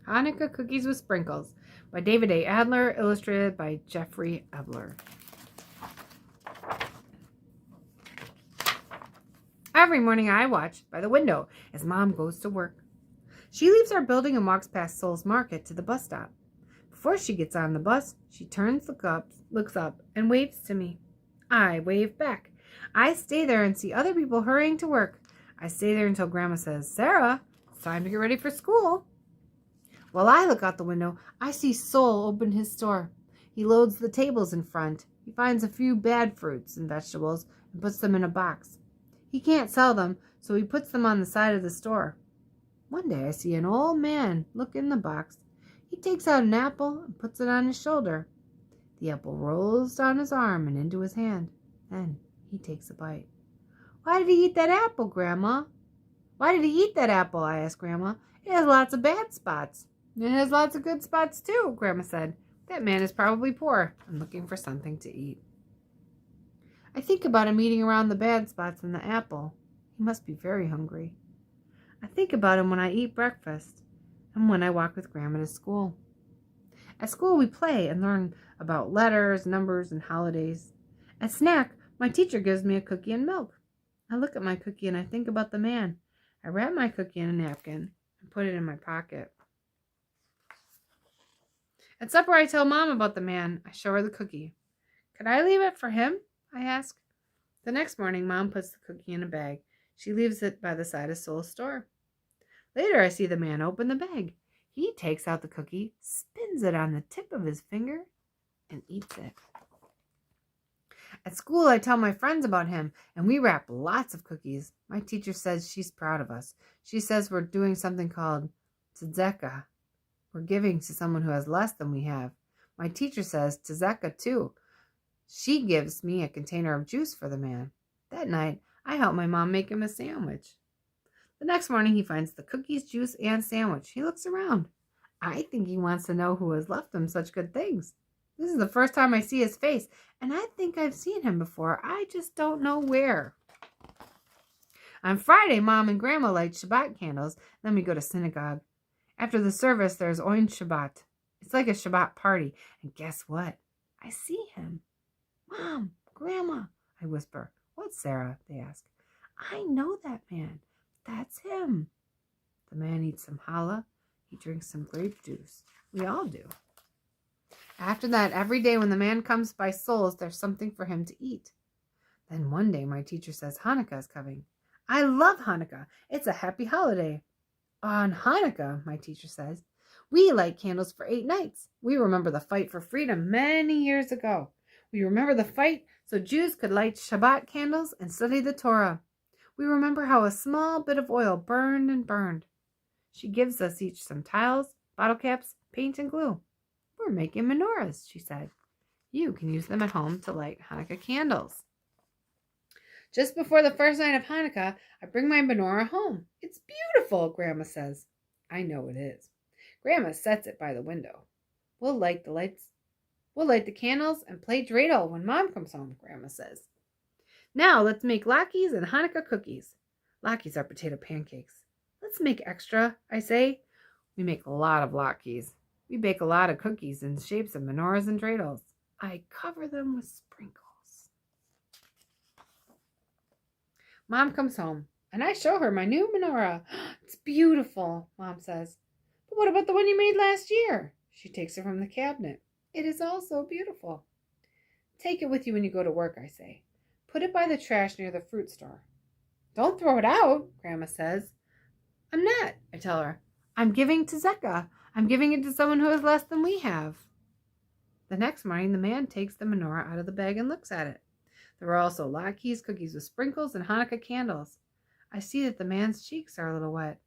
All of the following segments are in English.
Hanukkah Cookies with Sprinkles by David A. Adler, illustrated by Jeffrey Adler. Every morning I watch by the window as Mom goes to work. She leaves our building and walks past Sol's Market to the bus stop. Before she gets on the bus, she turns, looks up, and waves to me. I wave back. I stay there and see other people hurrying to work. I stay there until Grandma says, "Sarah, it's time to get ready for school." While I look out the window, I see Sol open his store. He loads the tables in front. He finds a few bad fruits and vegetables and puts them in a box. He can't sell them, so he puts them on the side of the store. One day I see an old man look in the box. He takes out an apple and puts it on his shoulder. The apple rolls down his arm and into his hand. Then he takes a bite. "Why did he eat that apple, Grandma?" "Why did he eat that apple?" I asked Grandma. "It has lots of bad spots." "It has lots of good spots too," Grandma said. "That man is probably poor and looking for something to eat." I think about him eating around the bad spots in the apple. He must be very hungry. I think about him when I eat breakfast and when I walk with Grandma to school. At school we play and learn about letters, numbers, and holidays. At snack, my teacher gives me a cookie and milk. I look at my cookie and I think about the man. I wrap my cookie in a napkin and put it in my pocket. At supper, I tell Mom about the man. I show her the cookie. "Could I leave it for him?" I ask. The next morning, Mom puts the cookie in a bag. She leaves it by the side of Sol's store. Later, I see the man open the bag. He takes out the cookie, spins it on the tip of his finger, and eats it. At school, I tell my friends about him, and we wrap lots of cookies. My teacher says she's proud of us. She says we're doing something called tzedakah. We're giving to someone who has less than we have. My teacher says tzedakah too. She gives me a container of juice for the man. That night, I help my mom make him a sandwich. The next morning, he finds the cookies, juice, and sandwich. He looks around. I think he wants to know who has left him such good things. This is the first time I see his face, and I think I've seen him before. I just don't know where. On Friday, Mom and Grandma light Shabbat candles. Then we go to synagogue. After the service, there's Oin Shabbat. It's like a Shabbat party. And guess what? I see him. "Mom, Grandma," I whisper. "What, Sarah?" they ask. "I know that man. That's him." The man eats some challah. He drinks some grape juice. We all do. After that, every day when the man comes by Sol's, there's something for him to eat. Then one day, my teacher says Hanukkah is coming. I love Hanukkah. It's a happy holiday. On Hanukkah, my teacher says, we light candles for 8 nights. We remember the fight for freedom many years ago. We remember the fight so Jews could light Shabbat candles and study the Torah. We remember how a small bit of oil burned and burned. She gives us each some tiles, bottle caps, paint, and glue. "We're making menorahs," she said. "You can use them at home to light Hanukkah candles." Just before the first night of Hanukkah, I bring my menorah home. "It's beautiful," Grandma says. I know it is. Grandma sets it by the window. We'll light the candles and play dreidel when Mom comes home," Grandma says. "Now let's make latkes and Hanukkah cookies." Latkes are potato pancakes. "Let's make extra," I say. We make a lot of latkes. We bake a lot of cookies in shapes of menorahs and dreidels. I cover them with sprinkles. Mom comes home, and I show her my new menorah. "It's beautiful," Mom says. "But what about the one you made last year?" She takes it from the cabinet. "It is also beautiful." "Take it with you when you go to work," I say. "Put it by the trash near the fruit store." "Don't throw it out," Grandma says. "I'm not," I tell her. "I'm giving to tzedakah. I'm giving it to someone who has less than we have." The next morning, the man takes the menorah out of the bag and looks at it. There are also latkes, cookies with sprinkles, and Hanukkah candles. I see that the man's cheeks are a little wet.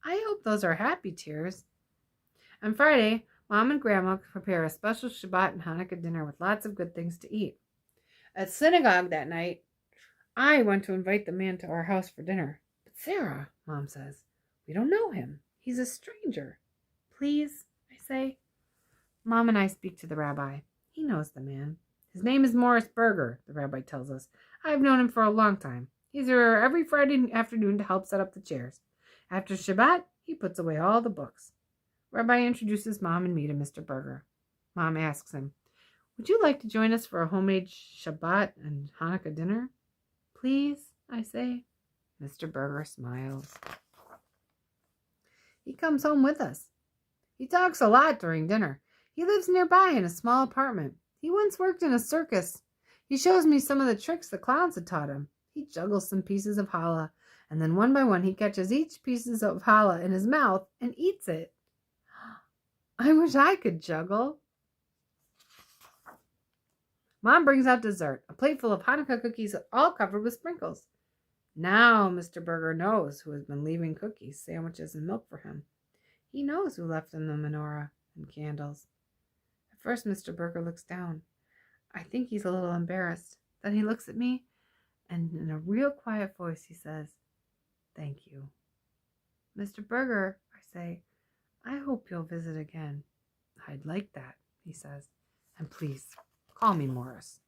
I hope those are happy tears. On Friday, Mom and Grandma prepare a special Shabbat and Hanukkah dinner with lots of good things to eat. At synagogue that night, I want to invite the man to our house for dinner. "But Sarah," Mom says, "we don't know him. He's a stranger." "Please," I say. Mom and I speak to the rabbi. He knows the man. His name is Morris Berger, the rabbi tells us. I've known him for a long time. He's here every Friday afternoon to help set up the chairs. After Shabbat, he puts away all the books. Rabbi introduces Mom and me to Mr. Berger. Mom asks him, "Would you like to join us for a homemade Shabbat and Hanukkah dinner?" "Please," I say. Mr. Berger smiles. He comes home with us. He talks a lot during dinner. He lives nearby in a small apartment. He once worked in a circus. He shows me some of the tricks the clowns had taught him. He juggles some pieces of challah, and then one by one he catches each piece of challah in his mouth and eats it. I wish I could juggle. Mom brings out dessert, a plate full of Hanukkah cookies all covered with sprinkles. Now Mr. Berger knows who has been leaving cookies, sandwiches, and milk for him. He knows who left him the menorah and candles. At first, Mr. Berger looks down. I think he's a little embarrassed. Then he looks at me, and in a real quiet voice, he says, "Thank you." "Mr. Berger," I say, "I hope you'll visit again." "I'd like that," he says. "And please, call me Morris."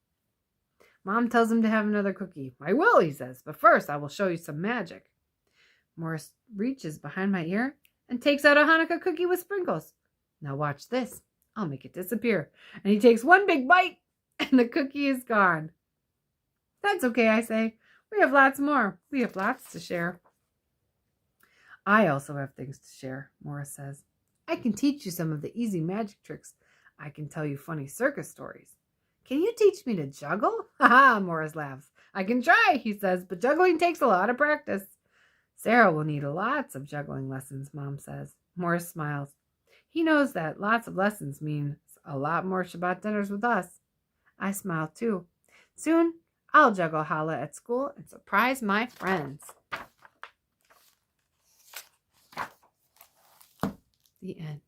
Mom tells him to have another cookie. "I will," he says, "but first I will show you some magic." Morris reaches behind my ear and takes out a Hanukkah cookie with sprinkles. "Now watch this. I'll make it disappear." And he takes one big bite, and the cookie is gone. "That's okay," I say. "We have lots more. We have lots to share." "I also have things to share," Morris says. "I can teach you some of the easy magic tricks. I can tell you funny circus stories." "Can you teach me to juggle?" "Ha ha," Morris laughs. "I can try," he says, "but juggling takes a lot of practice." "Sarah will need lots of juggling lessons," Mom says. Morris smiles. He knows that lots of lessons means a lot more Shabbat dinners with us. I smile too. Soon, I'll juggle challah at school and surprise my friends. The end.